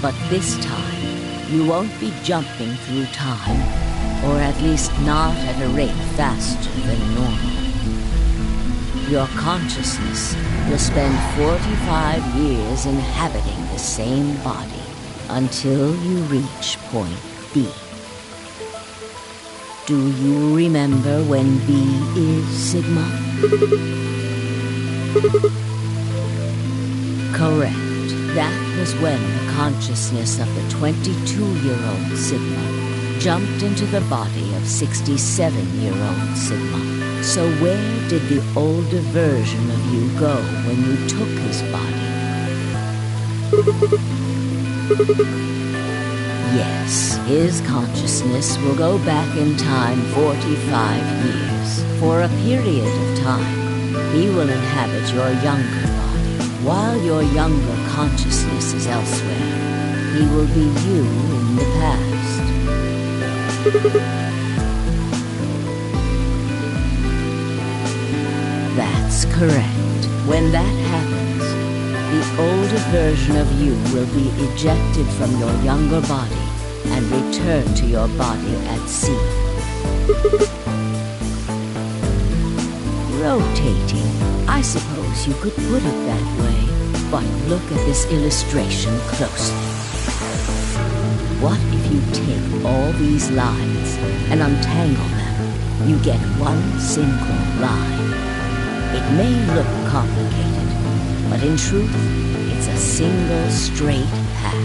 But this time, you won't be jumping through time, or at least not at a rate faster than normal. Your consciousness will spend 45 years inhabiting the same body until you reach point B. Do you remember when B is Sigma? Correct. That was when the consciousness of the 22-year-old Sigma jumped into the body of 67-year-old Sigma. So where did the older version of you go when you took his body? Yes, his consciousness will go back in time 45 years. For a period of time, he will inhabit your younger body. While your younger consciousness is elsewhere, he will be you in the past. That's correct. When that happens, the older version of you will be ejected from your younger body and return to your body at sea. Rotating, I suppose you could put it that way, but look at this illustration closely. What if you take all these lines and untangle them? You get one single line. It may look complicated, but in truth, it's a single straight path.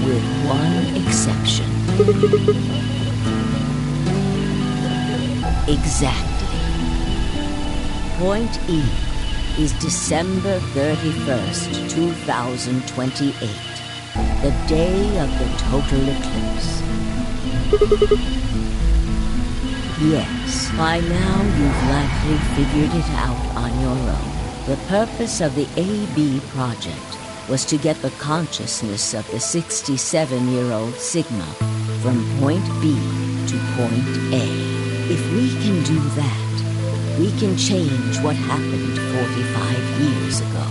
With one exception. Exactly. Point E is December 31st, 2028, the day of the total eclipse. Yes, by now you've likely figured it out on your own. The purpose of the AB project was to get the consciousness of the 67-year-old Sigma from point B to point A. If we can do that, we can change what happened 45 years ago.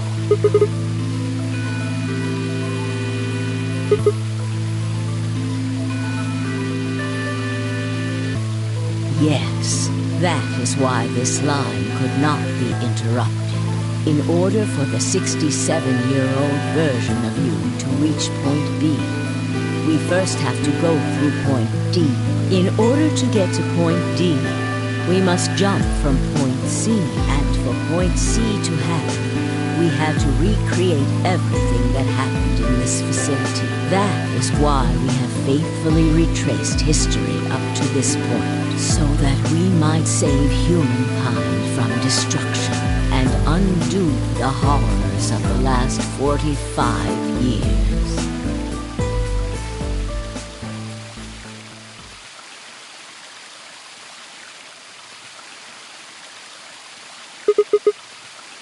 Yes, that is why this line could not be interrupted. In order for the 67-year-old version of you to reach point B, we first have to go through point D. In order to get to point D, we must jump from point C, and for point C to happen, we had to recreate everything that happened in this facility. That is why we have faithfully retraced history up to this point, so that we might save humankind from destruction and undo the horrors of the last 45 years.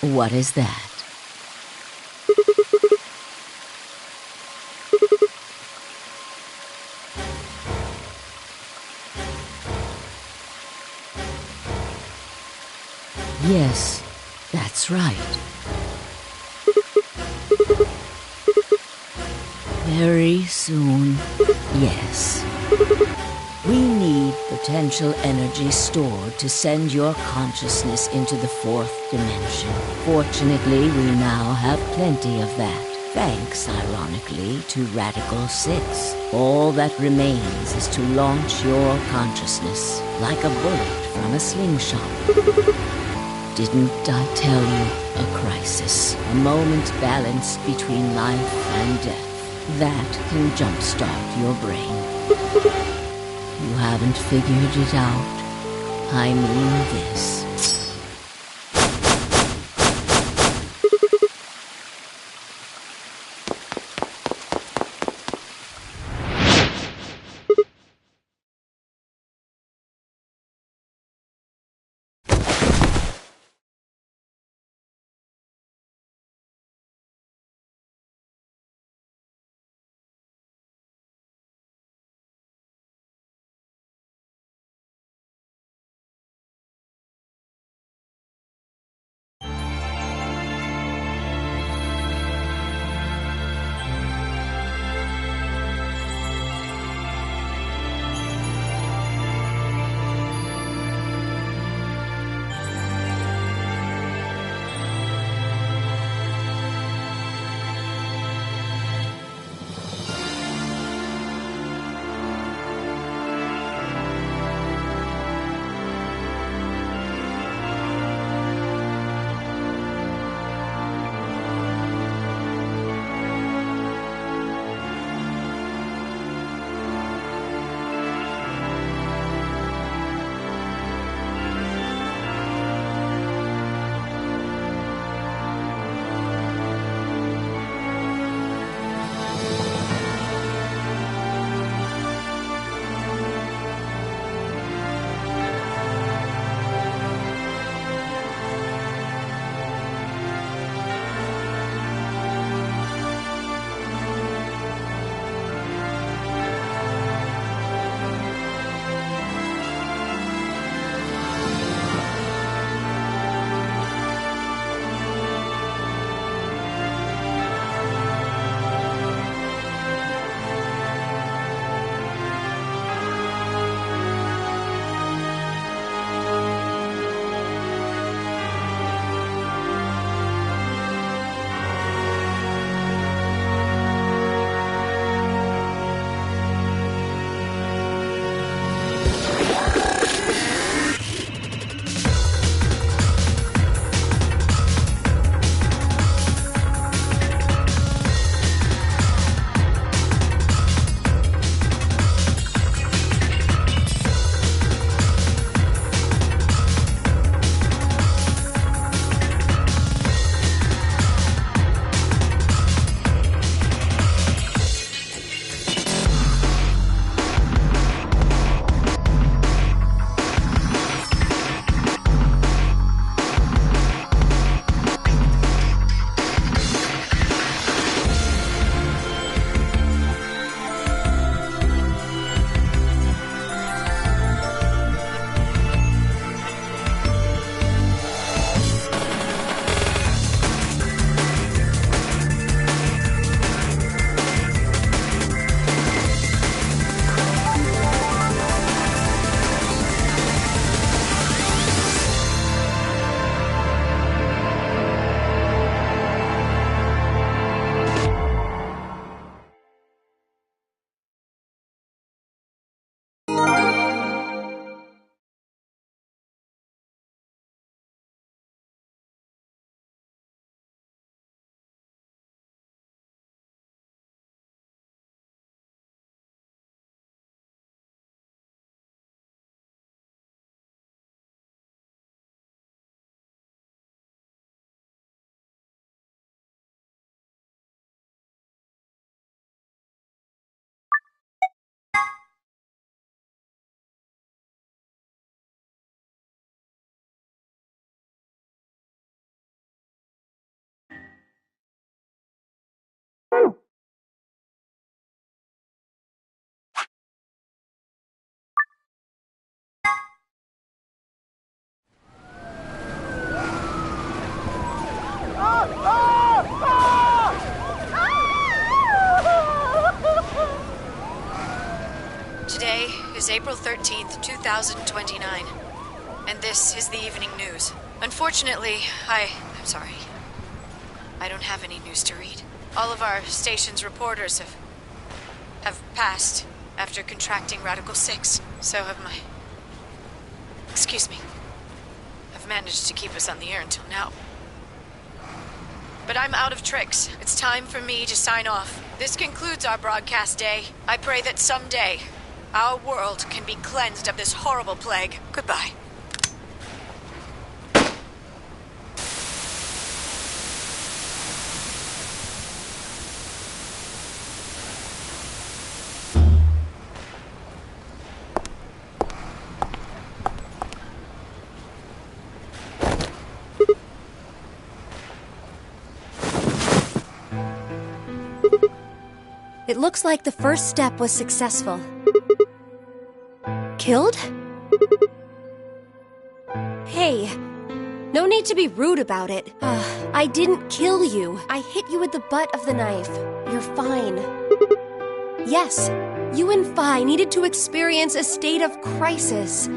What is that? Yes, that's right. Very soon, yes. We need potential energy stored to send your consciousness into the fourth dimension. Fortunately, we now have plenty of that, thanks, ironically, to Radical 6. All that remains is to launch your consciousness, like a bullet from a slingshot. Didn't I tell you? A crisis, a moment balanced between life and death. That can jumpstart your brain. You haven't figured it out. I mean this. Today is April 13th, 2029, and this is the evening news. Unfortunately, I'm sorry. I don't have any news to read. All of our station's reporters have passed after contracting Radical 6. So have my... Excuse me. Have managed to keep us on the air until now. But I'm out of tricks. It's time for me to sign off. This concludes our broadcast day. I pray that someday our world can be cleansed of this horrible plague. Goodbye. It looks like the first step was successful. Killed? Hey, no need to be rude about it. I didn't kill you. I hit you with the butt of the knife. You're fine. Yes, you and Phi needed to experience a state of crisis.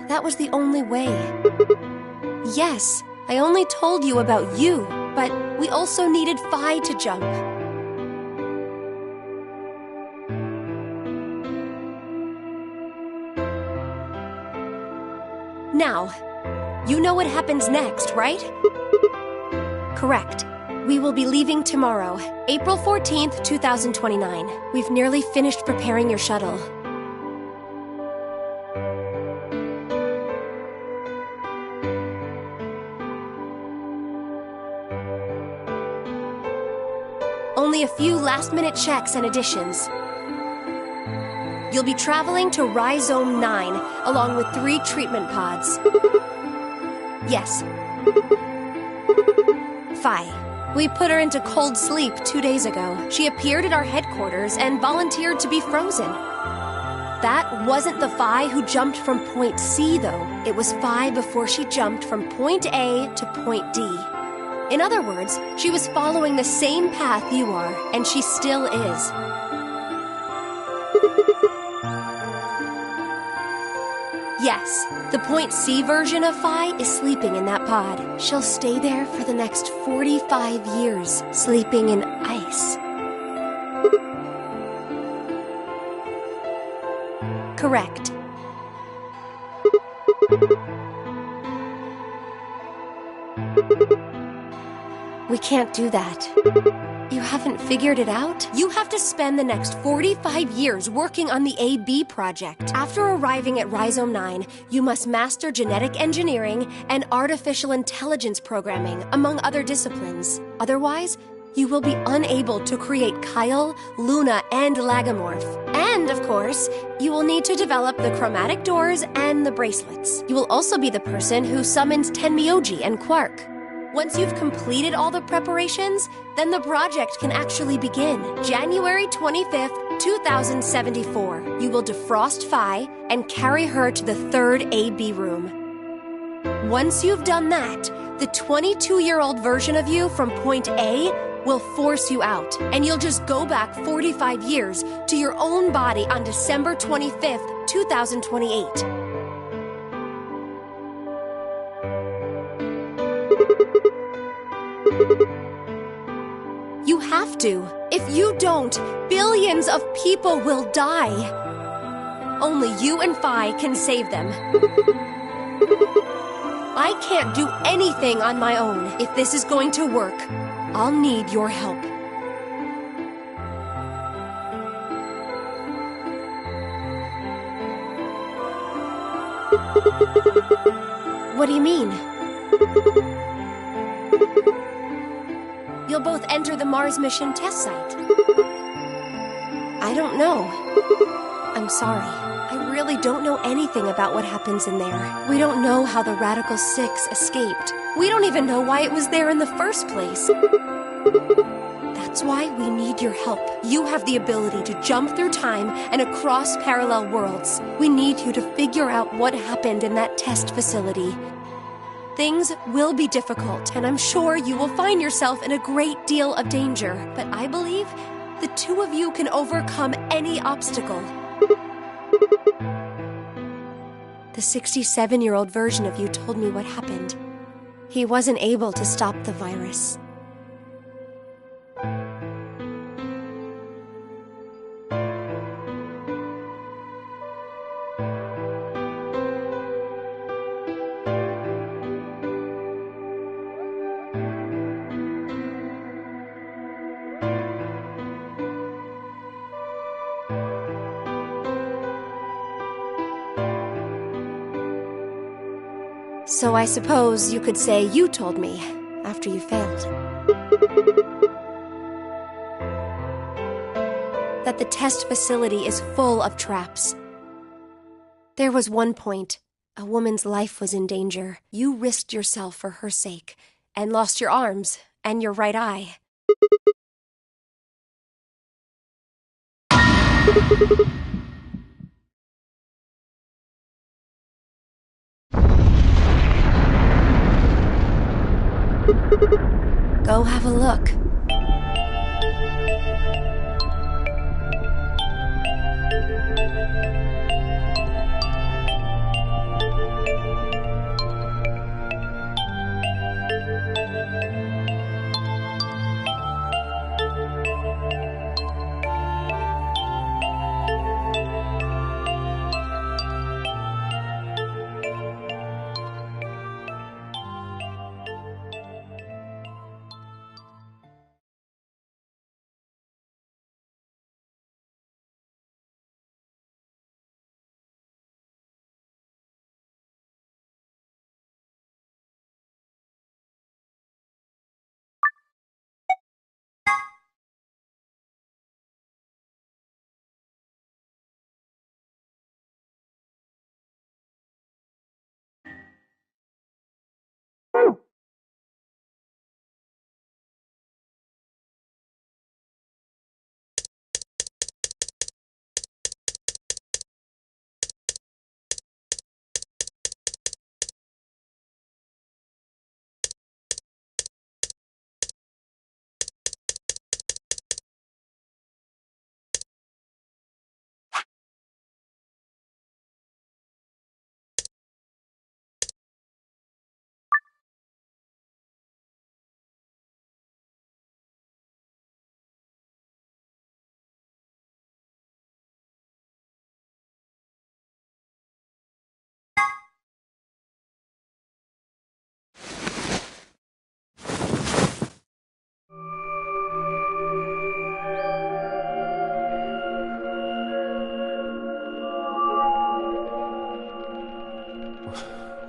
That was the only way. Yes, I only told you about you, but we also needed Phi to jump. Now, you know what happens next, right? Correct. We will be leaving tomorrow, April 14th, 2029. We've nearly finished preparing your shuttle. Only a few last-minute checks and additions. You'll be traveling to Rhizome 9, along with 3 treatment pods. Yes. Phi. We put her into cold sleep 2 days ago. She appeared at our headquarters and volunteered to be frozen. That wasn't the Phi who jumped from Point C, though. It was Phi before she jumped from Point A to Point D. In other words, she was following the same path you are, and she still is. Yes, the Point C version of Phi is sleeping in that pod. She'll stay there for the next 45 years, sleeping in ice. Correct. We can't do that. You haven't figured it out? You have to spend the next 45 years working on the AB project. After arriving at Rhizome 9, you must master genetic engineering and artificial intelligence programming, among other disciplines. Otherwise, you will be unable to create Kyle, Luna, and Lagomorph. And, of course, you will need to develop the chromatic doors and the bracelets. You will also be the person who summons Tenmyoji and Quark. Once you've completed all the preparations, then the project can actually begin. January 25th, 2074. You will defrost Phi and carry her to the 3rd AB room. Once you've done that, the 22-year-old version of you from Point A will force you out, and you'll just go back 45 years to your own body on December 25th, 2028. You have to. If you don't, billions of people will die. Only you and Phi can save them. I can't do anything on my own. If this is going to work, I'll need your help. What do you mean? You'll both enter the Mars mission test site. I don't know. I'm sorry. I really don't know anything about what happens in there. We don't know how the Radical 6 escaped. We don't even know why it was there in the first place. That's why we need your help. You have the ability to jump through time and across parallel worlds. We need you to figure out what happened in that test facility. Things will be difficult, and I'm sure you will find yourself in a great deal of danger. But I believe the two of you can overcome any obstacle. The 67-year-old version of you told me what happened. He wasn't able to stop the virus. So I suppose you could say you told me after you failed. That the test facility is full of traps. There was one point. A woman's life was in danger. You risked yourself for her sake, and lost your arms and your right eye. Go have a look.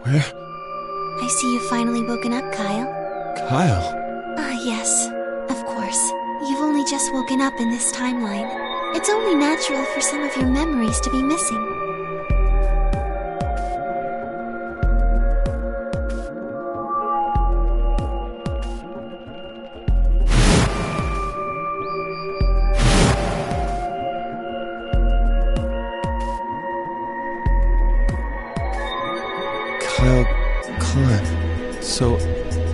Where? I see you've finally woken up, Kyle. Kyle? Ah, yes. Of course. You've only just woken up in this timeline. It's only natural for some of your memories to be missing. Kyle Klein. So,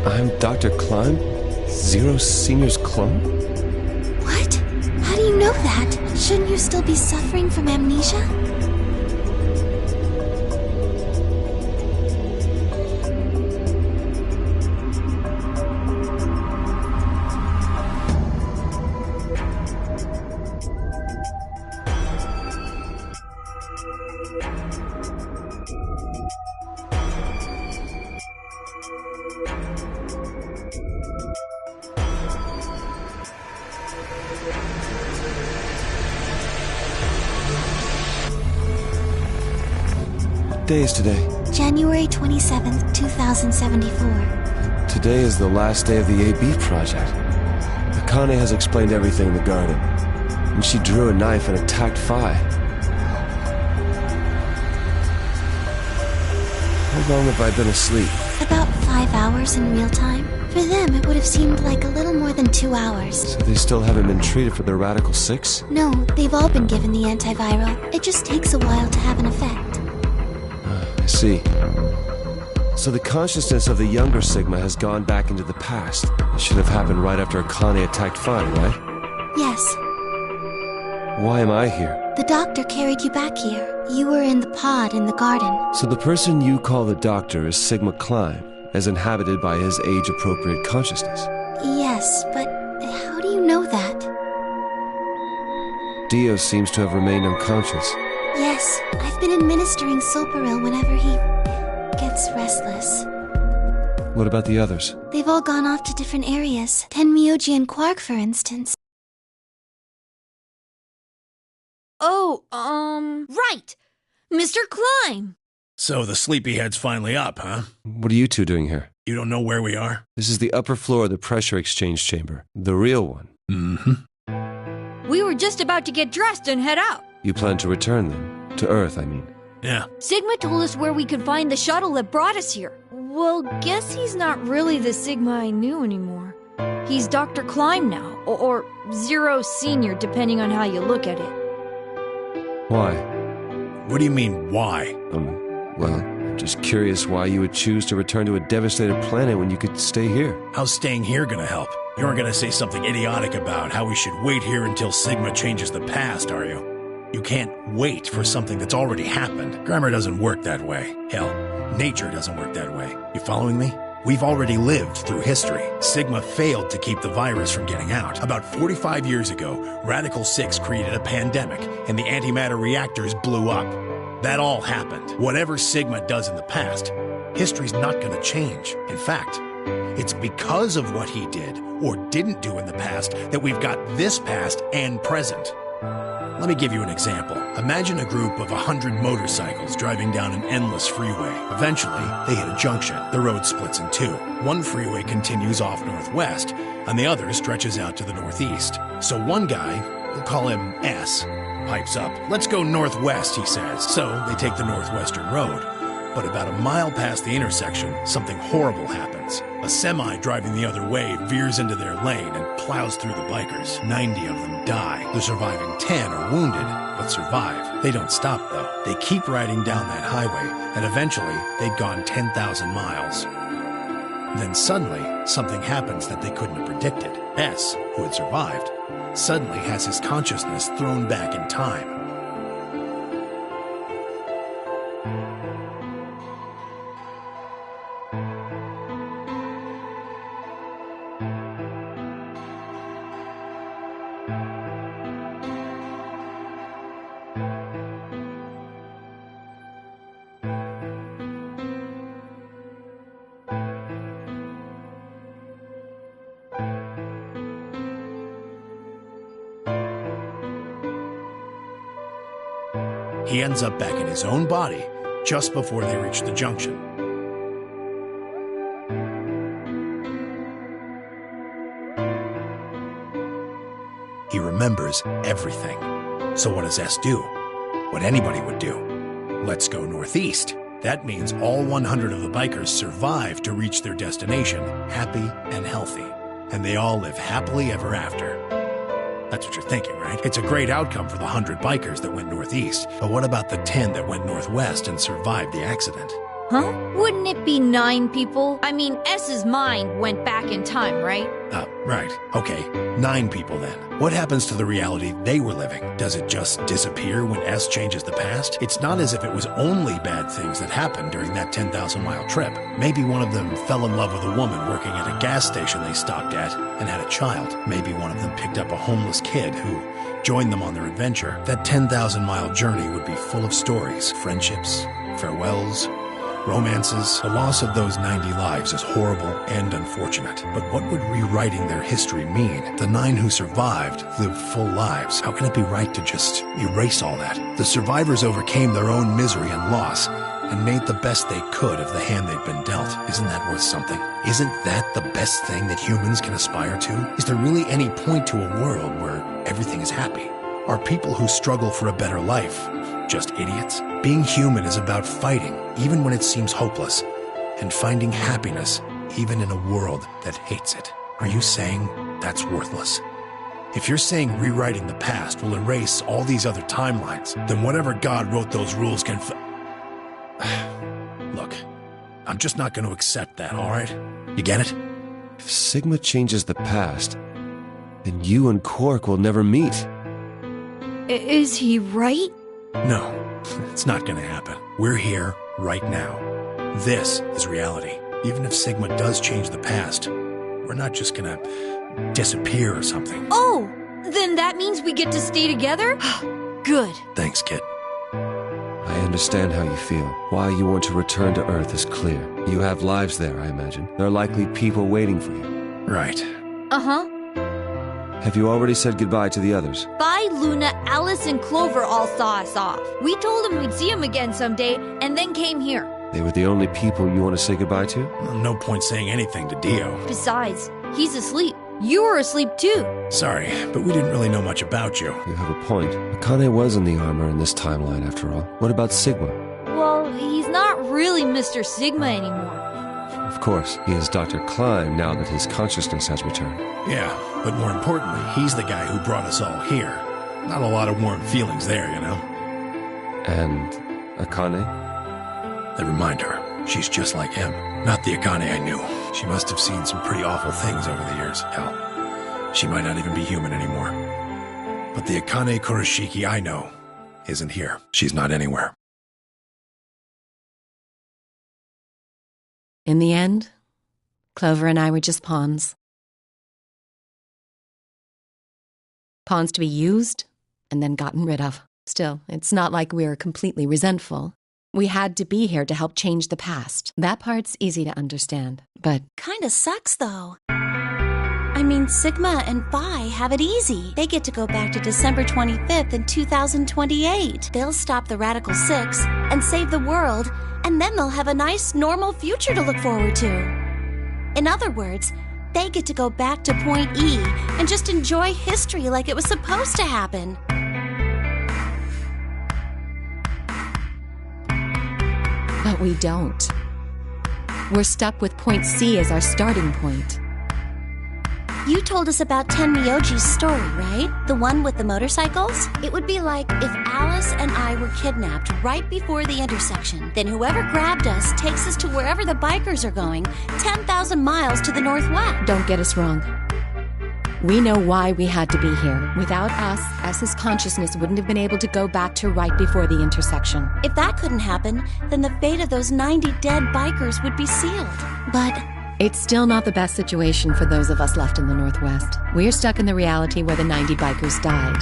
I'm Dr. Klein? Zero Senior's clone? What? How do you know that? Shouldn't you still be suffering from amnesia? What day is today? January 27th, 2074. Today is the last day of the AB project. Akane has explained everything in the garden. And she drew a knife and attacked Phi. How long have I been asleep? About 5 hours in real time. For them, it would have seemed like a little more than 2 hours. So they still haven't been treated for their Radical 6? No, they've all been given the antiviral. It just takes a while to have an effect. I see. So the consciousness of the younger Sigma has gone back into the past. It should have happened right after Akane attacked Phi, right? Yes. Why am I here? The doctor carried you back here. You were in the pod in the garden. So the person you call the doctor is Sigma Klein, as inhabited by his age-appropriate consciousness. Yes, but how do you know that? Dio seems to have remained unconscious. Yes, I've been administering Sulparil whenever he gets restless. What about the others? They've all gone off to different areas. Tenmyoji and Quark, for instance. Oh, right! Mr. Klein! So the sleepyhead's finally up, huh? What are you two doing here? You don't know where we are? This is the upper floor of the pressure exchange chamber. The real one. Mm-hmm. We were just about to get dressed and head out. You plan to return then? To Earth, I mean. Yeah. Sigma told us where we could find the shuttle that brought us here. Well, guess he's not really the Sigma I knew anymore. He's Dr. Klein now, or Zero Senior, depending on how you look at it. Why? What do you mean, why? Well, I'm just curious why you would choose to return to a devastated planet when you could stay here. How's staying here gonna help? You aren't gonna say something idiotic about how we should wait here until Sigma changes the past, are you? You can't wait for something that's already happened. Grammar doesn't work that way. Hell, nature doesn't work that way. You following me? We've already lived through history. Sigma failed to keep the virus from getting out. About 45 years ago, Radical 6 created a pandemic, and the antimatter reactors blew up. That all happened. Whatever Sigma does in the past, history's not going to change. In fact, it's because of what he did or didn't do in the past that we've got this past and present. Let me give you an example. Imagine a group of 100 motorcycles driving down an endless freeway. Eventually, they hit a junction. The road splits in two. One freeway continues off northwest, and the other stretches out to the northeast. So one guy, we'll call him S, pipes up. "Let's go northwest," he says. So they take the northwestern road. But about a mile past the intersection, something horrible happens. A semi driving the other way veers into their lane and plows through the bikers. 90 of them die. The surviving 10 are wounded, but survive. They don't stop, though. They keep riding down that highway, and eventually they'd gone 10,000 miles. Then suddenly, something happens that they couldn't have predicted. S, who had survived, suddenly has his consciousness thrown back in time. He ends up back in his own body just before they reach the junction. He remembers everything. So what does S do? What anybody would do. Let's go northeast. That means all 100 of the bikers survive to reach their destination, happy and healthy. And they all live happily ever after. That's what you're thinking, right? It's a great outcome for the 100 bikers that went northeast. But what about the 10 that went northwest and survived the accident? Huh? Wouldn't it be 9 people? I mean, S's mind went back in time, right? Right. Okay, 9 people then. What happens to the reality they were living? Does it just disappear when S changes the past? It's not as if it was only bad things that happened during that 10,000-mile trip. Maybe one of them fell in love with a woman working at a gas station they stopped at and had a child. Maybe one of them picked up a homeless kid who joined them on their adventure. That 10,000-mile journey would be full of stories, friendships, farewells, romances. The loss of those 90 lives is horrible and unfortunate. But what would rewriting their history mean? The 9 who survived lived full lives. How can it be right to just erase all that? The survivors overcame their own misery and loss and made the best they could of the hand they'd been dealt. Isn't that worth something? Isn't that the best thing that humans can aspire to? Is there really any point to a world where everything is happy? Are people who struggle for a better life just idiots? Being human is about fighting, even when it seems hopeless, and finding happiness, even in a world that hates it. Are you saying that's worthless? If you're saying rewriting the past will erase all these other timelines, then whatever God wrote those rules can Look, I'm just not going to accept that, all right? You get it? If Sigma changes the past, then you and Quark will never meet. Is he right? No, it's not gonna happen. We're here right now. This is reality. Even if Sigma does change the past, we're not just gonna disappear or something. Oh, then that means we get to stay together? Good. Thanks, kid. I understand how you feel. Why you want to return to Earth is clear. You have lives there, I imagine. There are likely people waiting for you. Right. Uh-huh. Have you already said goodbye to the others? Vi, Luna, Alice, and Clover all saw us off. We told them we'd see him again someday, and then came here. They were the only people you want to say goodbye to? Well, no point saying anything to Dio. Besides, he's asleep. You were asleep too. Sorry, but we didn't really know much about you. You have a point. Akane was in the armor in this timeline, after all. What about Sigma? Well, he's not really Mr. Sigma anymore. Of course, he is Dr. Klein now that his consciousness has returned. Yeah, but more importantly, he's the guy who brought us all here. Not a lot of warm feelings there, you know? And Akane? Then remind her, she's just like him. Not the Akane I knew. She must have seen some pretty awful things over the years. Hell, she might not even be human anymore. But the Akane Kurashiki I know isn't here. She's not anywhere. In the end, Clover and I were just pawns. Pawns to be used and then gotten rid of. Still, it's not like we're completely resentful. We had to be here to help change the past. That part's easy to understand, but... Kinda sucks, though. I mean, Sigma and Phi have it easy. They get to go back to December 25th in 2028. They'll stop the Radical Six and save the world, and then they'll have a nice, normal future to look forward to. In other words, they get to go back to Point E and just enjoy history like it was supposed to happen. But we don't. We're stuck with Point C as our starting point. You told us about Tenryoji's story, right? The one with the motorcycles? It would be like if Alice and I were kidnapped right before the intersection. Then whoever grabbed us takes us to wherever the bikers are going, 10,000 miles to the northwest. Don't get us wrong. We know why we had to be here. Without us, S's consciousness wouldn't have been able to go back to right before the intersection. If that couldn't happen, then the fate of those 90 dead bikers would be sealed. But... it's still not the best situation for those of us left in the Northwest. We're stuck in the reality where the 90 bikers died.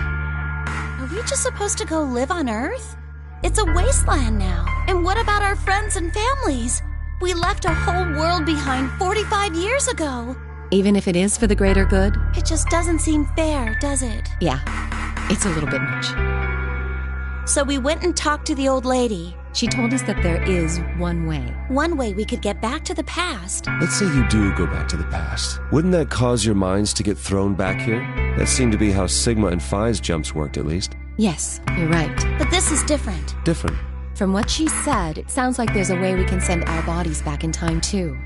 are we just supposed to go live on Earth? It's a wasteland now. And what about our friends and families? We left a whole world behind 45 years ago. Even if it is for the greater good? It just doesn't seem fair, does it? Yeah, it's a little bit much. So we went and talked to the old lady. She told us that there is one way. One way we could get back to the past. Let's say you do go back to the past. Wouldn't that cause your minds to get thrown back here? That seemed to be how Sigma and Phi's jumps worked, at least. Yes, you're right. But this is different. Different. From what she said, it sounds like there's a way we can send our bodies back in time, too.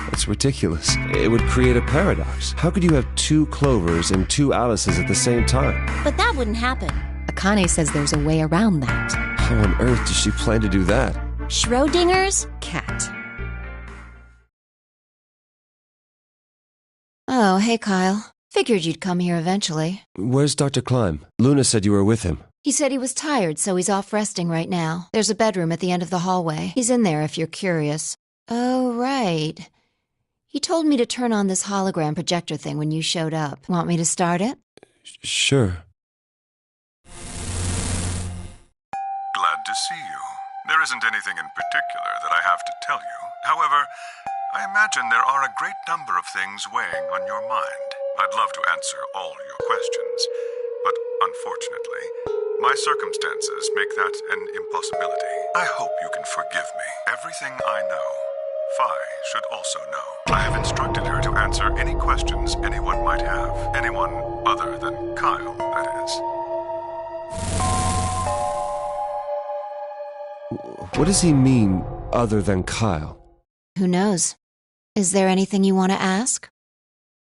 That's ridiculous. It would create a paradox. How could you have two Clovers and two Alices at the same time? But that wouldn't happen. Akane says there's a way around that. How on earth does she plan to do that? Schrodinger's cat. Oh, hey, Kyle. Figured you'd come here eventually. Where's Dr. Klein? Luna said you were with him. He said he was tired, so he's off resting right now. There's a bedroom at the end of the hallway. He's in there if you're curious. Oh, right. He told me to turn on this hologram projector thing when you showed up. Want me to start it? Sure. Glad to see you. There isn't anything in particular that I have to tell you. However, I imagine there are a great number of things weighing on your mind. I'd love to answer all your questions, but unfortunately, my circumstances make that an impossibility. I hope you can forgive me. Everything I know, Phi should also know. I have instructed her to answer any questions anyone might have. Anyone other than Kyle, that is. What does he mean, other than Kyle? Who knows? Is there anything you want to ask?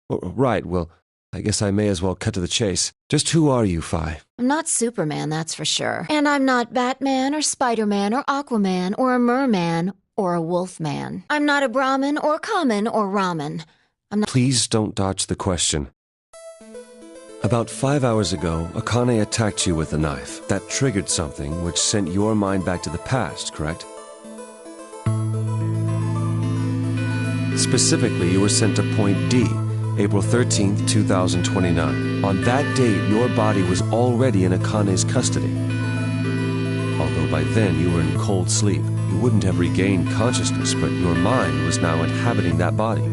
Right, well, I guess I may as well cut to the chase. Just who are you, Phi? I'm not Superman, that's for sure. And I'm not Batman or Spider-Man or Aquaman or a Merman or a Wolfman. I'm not a Brahmin or Kamen or Ramen. I'm not— Please don't dodge the question. About 5 hours ago, Akane attacked you with a knife. That triggered something which sent your mind back to the past, correct? Specifically, you were sent to Point D, April 13th, 2029. On that date, your body was already in Akane's custody. Although by then you were in cold sleep, you wouldn't have regained consciousness, but your mind was now inhabiting that body.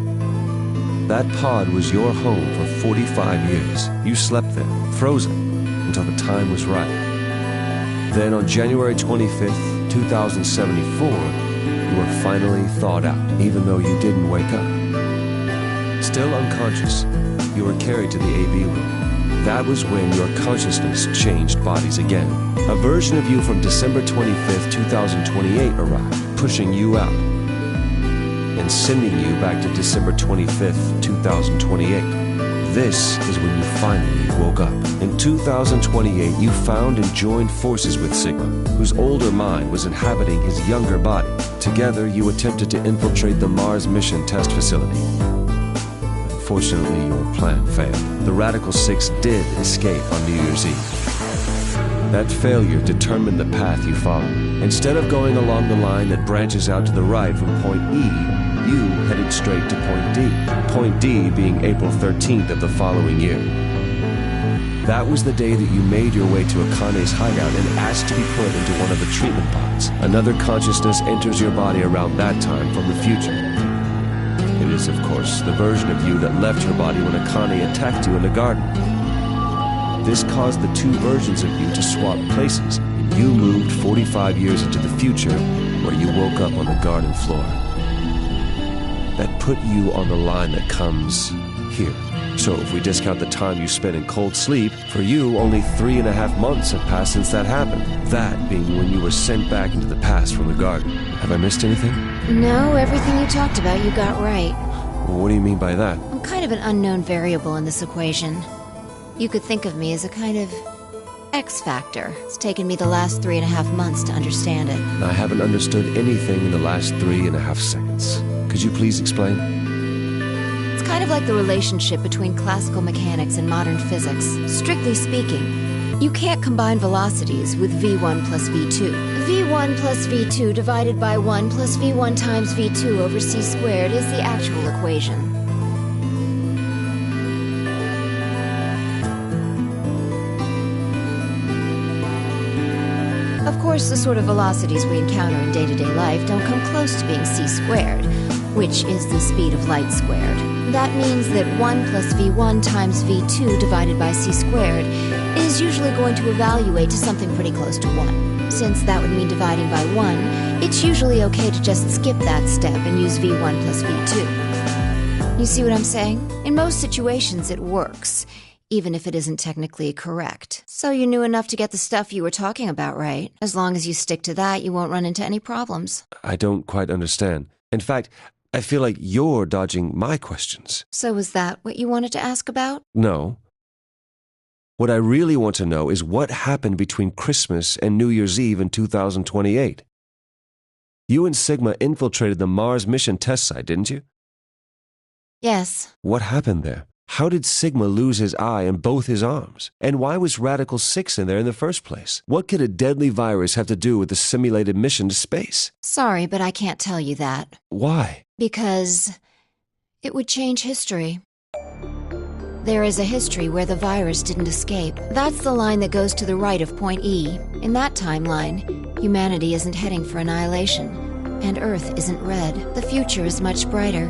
That pod was your home for 45 years. You slept there, frozen, until the time was right. Then on January 25th, 2074, you were finally thawed out, even though you didn't wake up. Still unconscious, you were carried to the AB room. That was when your consciousness changed bodies again. A version of you from December 25th, 2028 arrived, pushing you out and sending you back to December 25th, 2028. This is when you finally woke up. In 2028, you found and joined forces with Sigma, whose older mind was inhabiting his younger body. Together, you attempted to infiltrate the Mars mission test facility. Unfortunately, your plan failed. The Radical Six did escape on New Year's Eve. That failure determined the path you followed. Instead of going along the line that branches out to the right from Point E, you headed straight to Point D. Point D being April 13th of the following year. That was the day that you made your way to Akane's hideout and asked to be put into one of the treatment pods. Another consciousness enters your body around that time from the future. It is, of course, the version of you that left your body when Akane attacked you in the garden. This caused the two versions of you to swap places, and you moved 45 years into the future, where you woke up on the garden floor. That put you on the line that comes here. So if we discount the time you spent in cold sleep, for you, only 3.5 months have passed since that happened. That being when you were sent back into the past from the garden. Have I missed anything? No, everything you talked about you got right. What do you mean by that? I'm kind of an unknown variable in this equation. You could think of me as a kind of X factor. It's taken me the last 3.5 months to understand it. I haven't understood anything in the last 3.5 seconds. Could you please explain? It's kind of like the relationship between classical mechanics and modern physics. Strictly speaking, you can't combine velocities with v1 plus v2. v1 plus v2 divided by 1 plus v1 times v2 over c squared is the actual equation. Of course, the sort of velocities we encounter in day-to-day life don't come close to being c squared, which is the speed of light squared. That means that 1 plus v1 times v2 divided by c squared is usually going to evaluate to something pretty close to 1. Since that would mean dividing by 1, it's usually okay to just skip that step and use v1 plus v2. You see what I'm saying? In most situations, it works, even if it isn't technically correct. So you knew enough to get the stuff you were talking about right. As long as you stick to that, you won't run into any problems. I don't quite understand. In fact, I feel like you're dodging my questions. So was that what you wanted to ask about? No. What I really want to know is what happened between Christmas and New Year's Eve in 2028. You and Sigma infiltrated the Mars mission test site, didn't you? Yes. What happened there? How did Sigma lose his eye and both his arms? And why was Radical 6 in there in the first place? What could a deadly virus have to do with the simulated mission to space? Sorry, but I can't tell you that. Why? Because it would change history. There is a history where the virus didn't escape. That's the line that goes to the right of Point E. In that timeline, humanity isn't heading for annihilation, and Earth isn't red. The future is much brighter.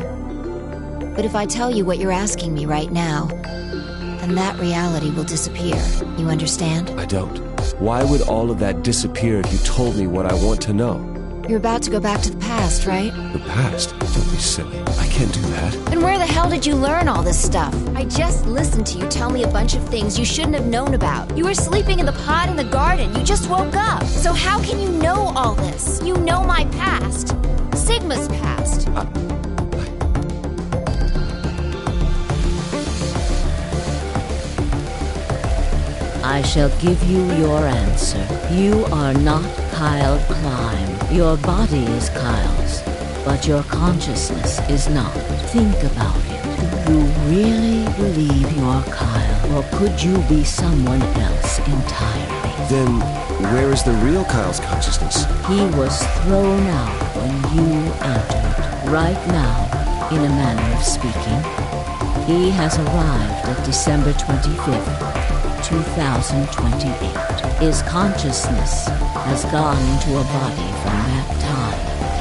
But if I tell you what you're asking me right now, then that reality will disappear. You understand? I don't. Why would all of that disappear if you told me what I want to know? You're about to go back to the past, right? The past? Don't be silly. I can't do that. Then where the hell did you learn all this stuff? I just listened to you tell me a bunch of things you shouldn't have known about. You were sleeping in the pod in the garden. You just woke up. So how can you know all this? You know my past. Sigma's past. I shall give you your answer. You are not Kyle Klein. Your body is Kyle's, but your consciousness is not. Think about it. You really believe you're Kyle, or could you be someone else entirely? Then, where is the real Kyle's consciousness? He was thrown out when you entered. Right now, in a manner of speaking, he has arrived at December 25th, 2028. His consciousness has gone into a body from that time.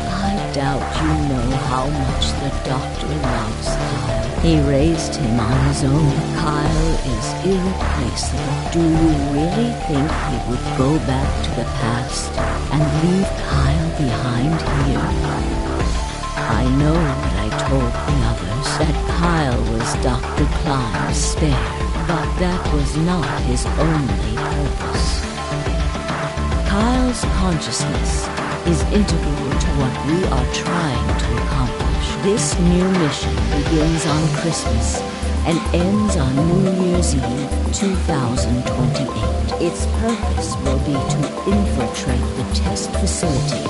I doubt you know how much the doctor loves Kyle. He raised him on his own. Kyle is irreplaceable. Do you really think he would go back to the past and leave Kyle behind here? I know that I told the others that Kyle was Dr. Klein's spare, but that was not his only purpose. Kyle's consciousness is integral to what we are trying to accomplish. This new mission begins on Christmas and ends on New Year's Eve 2028. Its purpose will be to infiltrate the test facility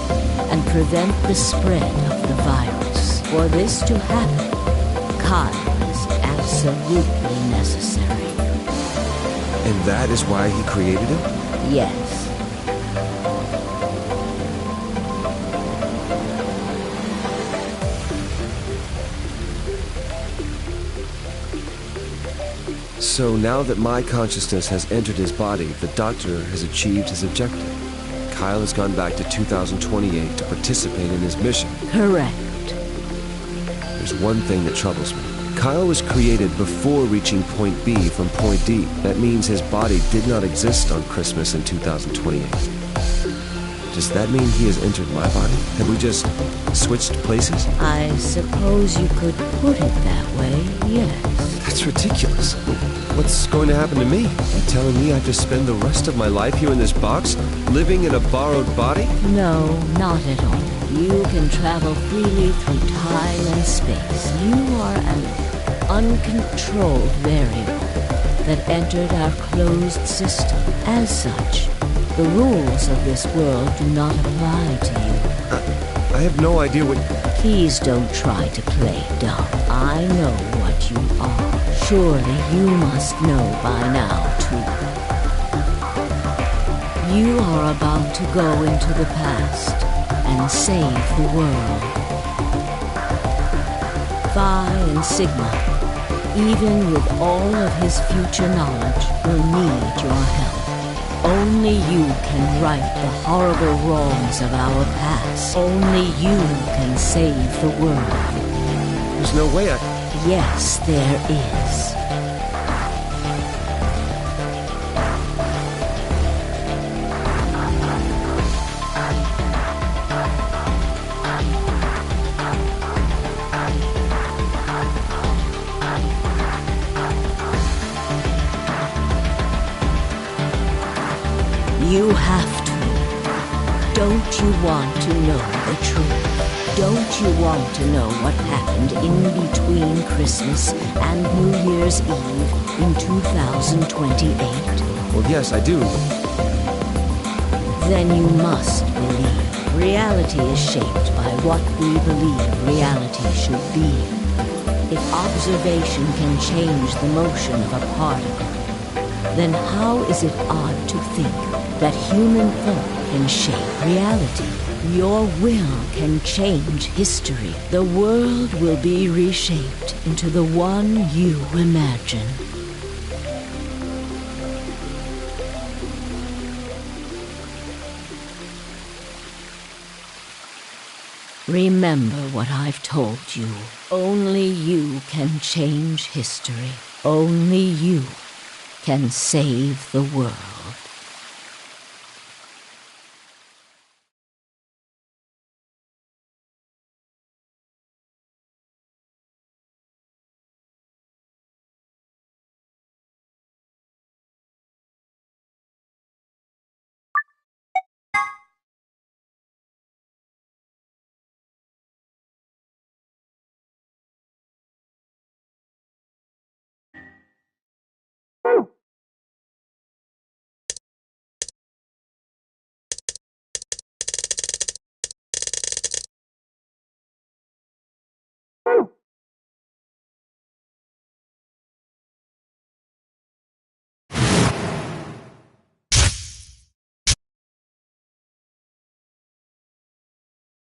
and prevent the spread of the virus. For this to happen, Kyle is absolutely necessary. And that is why he created him? Yes. So now that my consciousness has entered his body, the doctor has achieved his objective. Kyle has gone back to 2028 to participate in his mission. Correct. There's one thing that troubles me. Kyle was created before reaching point B from point D. That means his body did not exist on Christmas in 2028. Does that mean he has entered my body? Have we just switched places? I suppose you could put it that way, yes. That's ridiculous. What's going to happen to me? You telling me I have to spend the rest of my life here in this box, living in a borrowed body? No, not at all. You can travel freely through time and space. You are an uncontrolled variable that entered our closed system. As such, the rules of this world do not apply to you. I have no idea what... Please don't try to play dumb. I know what you are. Surely you must know by now, too. You are about to go into the past and save the world. Phi and Sigma, even with all of his future knowledge, will need your help. Only you can right the horrible wrongs of our past. Only you can save the world. There's no way I... Yes, there is. You have to. Don't you want to know the truth? Don't you want to know what happened in between Christmas and New Year's Eve in 2028? Well, yes, I do. Then you must believe. Reality is shaped by what we believe reality should be. If observation can change the motion of a particle, then how is it odd to think that human thought can shape reality? Your will can change history. The world will be reshaped into the one you imagine. Remember what I've told you. Only you can change history. Only you can save the world.